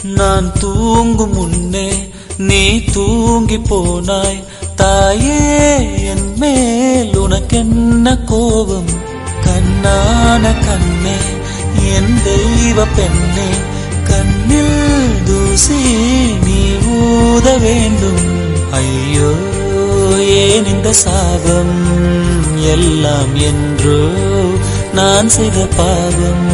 நான் தூங்கும் முன்னே நீ தூங்கி போனாய் தாயே, என் மேல் உனக்கென்ன கோபம்? கண்ணான கண்ணே, என் தெய்வ பெண்ணே, கண்ணில் தூசி நீ ஊத வேண்டும். ஐயோ ஏன் இந்த சாபம் எல்லாம் என்றோ நான் செய்த பாவம்.